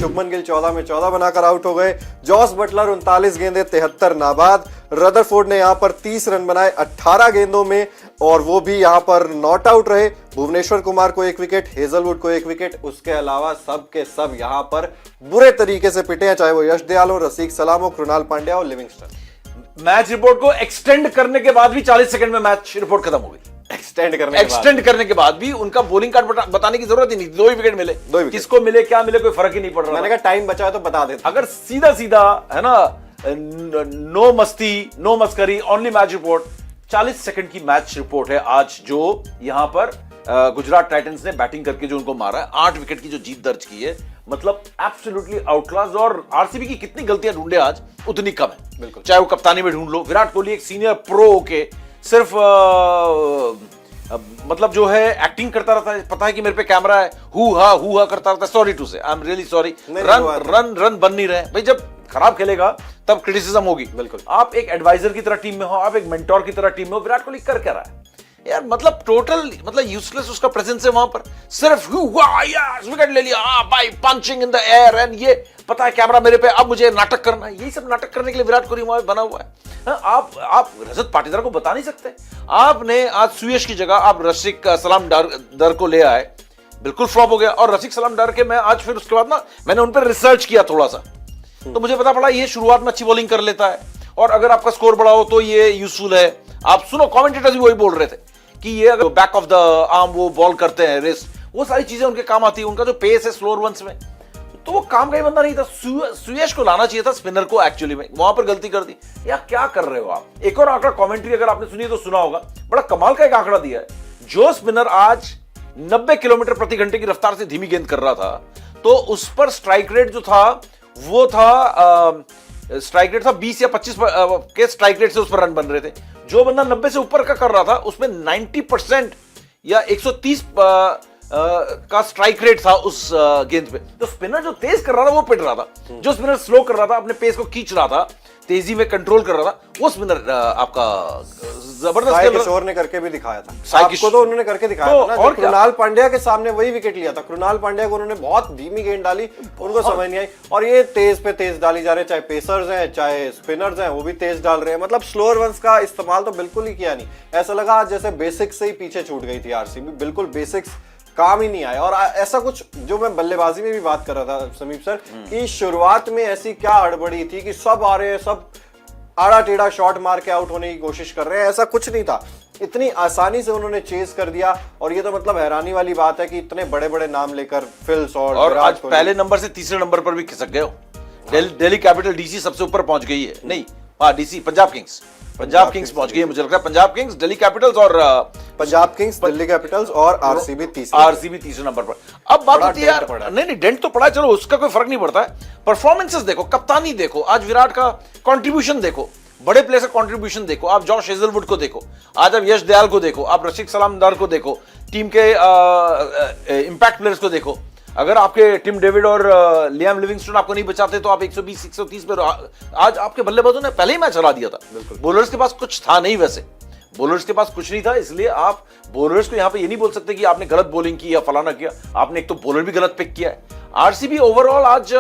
शुभमन गिल 14 में 14 बनाकर आउट हो गए। जॉस बटलर 39 गेंदें 73 नाबाद। रदरफोर्ड ने यहां पर 30 रन बनाए 18 गेंदों में और वो भी यहां पर नॉट आउट रहे। भुवनेश्वर कुमार को 1 विकेट, हेजलवुड को 1 विकेट। उसके अलावा सब के सब यहां पर बुरे तरीके से पिटे हैं, चाहे वो यश दयाल हो, रसिक सलाम हो, कृणाल पांड्या और लिविंगस्टन। मैच रिपोर्ट को एक्सटेंड करने के बाद भी 40 सेकंड में मैच रिपोर्ट खत्म हो गई। एक्सटेंड करने के बाद भी उनका बॉलिंग कार्ड बताने की जरूरत ही नहीं। 2 ही विकेट मिले, किसको मिले क्या मिले कोई फर्क ही नहीं पड़ रहा। मैंने कहा टाइम बचा है तो बता देते। अगर सीधा सीधा है ना, नो मस्ती नो मस्करी, ओनली मैच रिपोर्ट। 40 सेकंड की मैच रिपोर्ट है आज, जो यहां पर गुजरात टाइटंस ने बैटिंग करके जो उनको मारा है, 8 विकेट की जो जीत दर्ज की है, मतलब एब्सोल्युटली आउटक्लास। और आरसीबी की कितनी गलतियां ढूंढे आज उतनी कम है, बिल्कुल। चाहे वो कप्तानी में ढूंढ लो, विराट कोहली एक सीनियर प्रो के सिर्फ मतलब जो है एक्टिंग करता रहता है, पता है कि मेरे पे कैमरा है, हु हा करता रहता है। सॉरी टू से, I am really sorry. Run बन नहीं रहे भाई। जब खराब खेलेगा तब क्रिटिसिज्म होगी, बिल्कुल। आप एक एडवाइजर की तरह टीम में हो, आप एक मेंटोर की तरह टीम में हो। विराट कोहली कर क्या रहा है यार, मतलब टोटल मतलब यूजलेस उसका प्रेजेंस है वहां पर। सिर्फ विकेट ले लिया, हाँ भाई, punching in the air and ये पता है कैमरा मेरे पे, अब मुझे नाटक करना है। यही सब नाटक करने के लिए विराट कोहली वहां बना हुआ है। आप रजत पाटीदार को बता नहीं सकते। आपने आज सुयश की जगह आप रसिक सलाम डार को ले आए, बिल्कुल फ्लॉप हो गया। और रसिक सलाम डार के मैं आज फिर उसके बाद ना मैंने उन पर रिसर्च किया थोड़ा सा, तो मुझे पता पड़ा ये शुरुआत में अच्छी बॉलिंग कर लेता है और अगर आपका स्कोर बड़ा हो तो ये यूजफुल है। आप सुनो, कमेंटेटर्स भी वही बोल रहे थे कि ये अगर बैक ऑफ द आर्म वो बॉल करते हैं, रेस, वो सारी चीजें उनके काम आती है। उनका जो पेस है स्लोअर वंस में, तो वो काम का ही बंदा नहीं था। सुयश को लाना चाहिए था स्पिनर को, एक्चुअली में वहां पर गलती कर दी। यार क्या कर रहे हो आप। एक और आंकड़ा कमेंट्री अगर आपने सुनी तो सुना होगा, बड़ा कमाल का एक आंकड़ा दिया है। जो स्पिनर आज 90 किलोमीटर प्रति घंटे की रफ्तार से धीमी गेंद कर रहा था, तो उस पर स्ट्राइक रेट जो था वो था स्ट्राइक रेट था 20 या 25 के स्ट्राइक रेट से उस पर रन बन रहे थे। जो बंदा 90 से ऊपर का कर रहा था उसमें 90% या 130 का स्ट्राइक रेट था उस गेंद पे। तो स्पिनर जो तेज कर रहा था वो पिट रहा था, जो स्पिनर स्लो कर रहा था, अपने पेस को खींच रहा था, तेजी में कंट्रोल कर रहा था, वो स्पिनर आपका जबरदस्त किशोर ने करके भी दिखाया था। आपको तो उन्होंने करके दिखाया था ना, और कृणाल पांड्या के सामने वही विकेट लिया था। कृणाल पांड्या को उन्होंने बहुत धीमी गेंद डाली, उनको समझ नहीं आई। और ये तेज पे तेज डाली जा रहे, चाहे पेसर्स हैं चाहे स्पिनर्स हैं, वो भी तेज डाल रहे हैं। मतलब स्लोअर वंस का इस्तेमाल तो बिल्कुल ही किया नहीं। ऐसा लगा जैसे बेसिक्स से ही पीछे छूट गई थी आरसीबी, बिल्कुल बेसिक्स काम ही नहीं आया। और ऐसा कुछ जो मैं बल्लेबाजी में भी बात कर रहा था समीप सर, कि शुरुआत में ऐसी क्या हड़बड़ी थी कि सब आ रहे हैं, सब आड़ा टेढ़ा शॉट मार के आउट होने की कोशिश कर रहे हैं। ऐसा कुछ नहीं था, इतनी आसानी से उन्होंने चेस कर दिया। और ये तो मतलब हैरानी वाली बात है कि इतने बड़े बड़े नाम लेकर फिल्स और आज पहले नंबर से तीसरे नंबर पर भी खिसक गए हो। दिल्ली कैपिटल डीसी सबसे ऊपर पहुंच गई है, नहीं डीसी पंजाब किंग्स पहुंच गई है। मुझे लगता है पंजाब किंग्स, दिल्ली कैपिटल्स और पंजाब किंग्स, दिल्ली कैपिटल्स और आरसीबी तीसरे नंबर पर। अब बात होती है यार, नहीं डेंट तो पड़ा, चलो उसका कोई फर्क नहीं पड़ता है। परफॉर्मेंसेस देखो, कप्तानी देखो, आज विराट का कंट्रीब्यूशन देखो, बड़े प्लेयर का कंट्रीब्यूशन देखो, आप जॉश हेजलवुड को देखो, आज आप यश दयाल को देखो, आप रसिक सलाम डार को देखो, टीम के इंपैक्ट प्लेयर्स को देखो। अगर आपके टिम डेविड और लियाम लिविंगस्टन आपको नहीं बचाते तो आप 120 130 पे आज आपके बल्लेबाजों ने पहले ही मैच हरा दिया था। बॉलर्स के पास कुछ था नहीं, वैसे बॉलर्स के पास कुछ नहीं था, इसलिए आप बॉलर्स को यहां पे ये नहीं बोल सकते कि आपने गलत बॉलिंग की या फलाना किया। आपने एक तो बॉलर भी गलत पिक किया है। आरसीबी ओवरऑल आज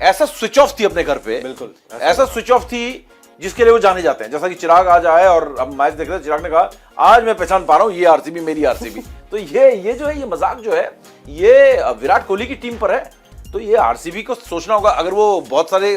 ऐसा स्विच ऑफ थी अपने घर पे, बिल्कुल ऐसा स्विच ऑफ थी जिसके लिए वो जाने जाते हैं। जैसा कि चिराग आज आए और अब मैच देख रहे, चिराग ने कहा आज मैं पहचान पा रहा हूं ये आरसीबी मेरी आरसीबी। तो ये जो है, ये मजाक जो है, ये विराट कोहली की टीम पर है। तो ये आरसीबी को सोचना होगा। अगर वो बहुत सारे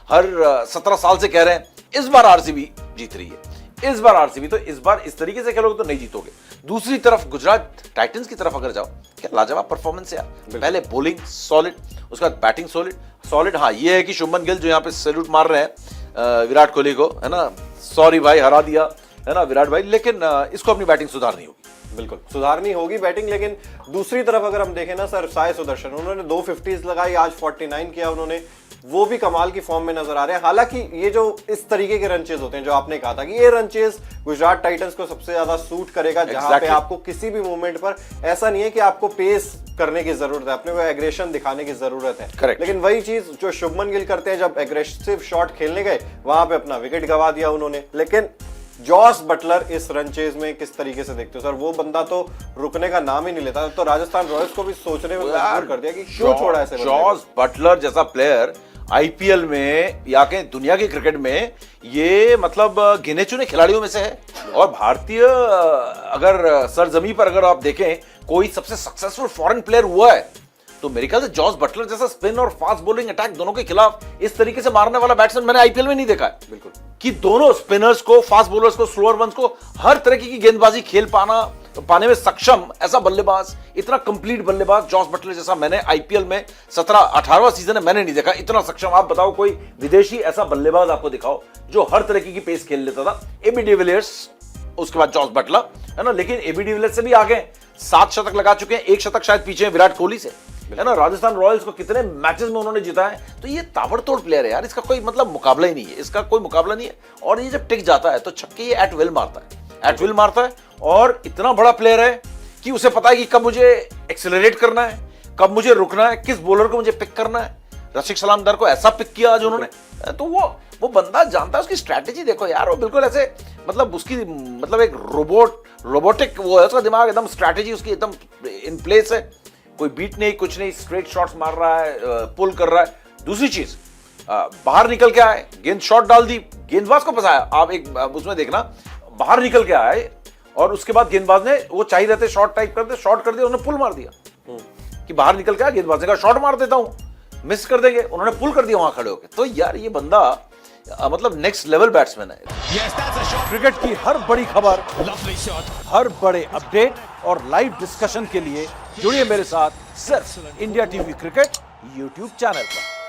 हर 17 साल से कह रहे हैं इस बार आरसीबी जीत रही है, इस बार आरसीबी, तो इस बार इस तरीके से खेलोगे तो नहीं जीतोगे। दूसरी तरफ गुजरात टाइटंस की तरफ अगर जाओ, क्या लाजवाब परफॉर्मेंस है। पहले बॉलिंग सॉलिड, उसके बाद बैटिंग सॉलिड। हाँ ये है कि शुभमन गिल जो यहाँ पे सैल्यूट मार रहे हैं विराट कोहली को, है ना, सॉरी भाई हरा दिया, है ना विराट भाई, लेकिन इसको अपनी बैटिंग सुधारनी होगी। बिल्कुल सुधारनी होगी बैटिंग। लेकिन दूसरी तरफ अगर हम देखें ना सर, साई सुदर्शन, उन्होंने 2 50s लगाई, आज 49 किया उन्होंने, वो भी कमाल की फॉर्म में नजर आ रहे हैं। हालांकि ये जो इस तरीके के रन चेज होते हैं, जो आपने कहा था कि ये रन चेज गुजरात टाइटंस को सबसे ज्यादा सूट करेगा, जहां पे आपको किसी भी मूवमेंट पर ऐसा नहीं है कि आपको पेस करने की जरूरत है, अपने को एग्रेशन दिखाने की जरूरत है। Correct. लेकिन वही चीज जो शुभमन गिल करते हैं, जब एग्रेसिव शॉट खेलने गए वहां पे अपना विकेट गवा दिया उन्होंने। लेकिन जॉस बटलर इस रन चेज में किस तरीके से देखते हो सर? वो बंदा तो रुकने का नाम ही नहीं लेता, तो राजस्थान रॉयल्स को भी सोचने में मजबूर कर दिया कि क्यों छोड़ा ऐसे बंदे को। जॉस बटलर जैसा प्लेयर आईपीएल में या के दुनिया के क्रिकेट में ये मतलब गिने चुने खिलाड़ियों में से है। और भारतीय अगर सरजमी पर अगर आप देखें कोई सबसे सक्सेसफुल फॉरेन प्लेयर हुआ है तो मेरे ख्याल से जॉस बटलर जैसा स्पिन और फास्ट बॉलिंग अटैक दोनों के खिलाफ इस तरीके से मारने वाला बैट्समैन मैंने आईपीएल में नहीं देखा है। बिल्कुल, कि दोनों स्पिनर्स को, फास्ट बॉलर्स को, स्लोअर वंस को हर तरह की गेंदबाजी खेल पाने में सक्षम ऐसा बल्लेबाज, इतना कंप्लीट बल्लेबाज जॉस बटलर जैसा मैंने आईपीएल में 17-18वां सीजन है मैंने नहीं देखा इतना सक्षम। आप बताओ कोई विदेशी ऐसा बल्लेबाज आपको दिखाओ जो हर तरह की पेस खेल लेता था। एबी डिविलियर्स, उसके बाद जॉस बटलर, है ना। लेकिन एबी डिविलियर्स से भी आगे 7 शतक लगा चुके हैं, 1 शतक शायद पीछे है विराट कोहली से, है ना। राजस्थान रॉयल्स को कितने मैचेस में उन्होंने जिताया है। तो ये ताबड़तोड़ प्लेयर है यार, इसका कोई मतलब मुकाबला ही नहीं है, इसका कोई मुकाबला नहीं है। और ये जब टिक जाता है तो छक्के ये एट विल मारता है, एट विल मारता है। और इतना बड़ा प्लेयर है कि उसे पता है कि कब मुझे एक्सेलरेट करना है, कब मुझे रुकना है, किस बॉलर को मुझे पिक करना है। रशिक सलामदार को ऐसा पिक किया आज उन्होंने, तो वो बंदा जानता है। उसकी स्ट्रैटेजी देखो यार, वो बिल्कुल ऐसे मतलब उसकी मतलब एक रोबोटिक वो है उसका दिमाग, एकदम स्ट्रैटेजी उसकी एकदम इन प्लेस है। कोई बीट नहीं, कुछ नहीं, स्ट्रेट शॉट्स मार रहा है, पुल कर रहा है। दूसरी चीज, बाहर निकल के आए, गेंद शॉट डाल दी, गेंदबाज को फंसाया। आप एक उसमें देखना, बाहर निकल के आए और उसके बाद गेंदबाज ने वो चाहिए रहते शॉट टाइप कर दे, शॉट कर दिया, उन्होंने पुल मार दिया कि बाहर निकल के आया, गेंदबाज ने कहा शॉट मार देता हूं, मिस कर देंगे, उन्होंने पुल कर दिया वहां खड़े होकर। तो यार ये बंदा मतलब नेक्स्ट लेवल बैट्समैन है। क्रिकेट की हर बड़ी खबर, हर बड़े अपडेट और लाइव डिस्कशन के लिए जुड़िए मेरे साथ सिर्फ India TV cricket YouTube channel पर।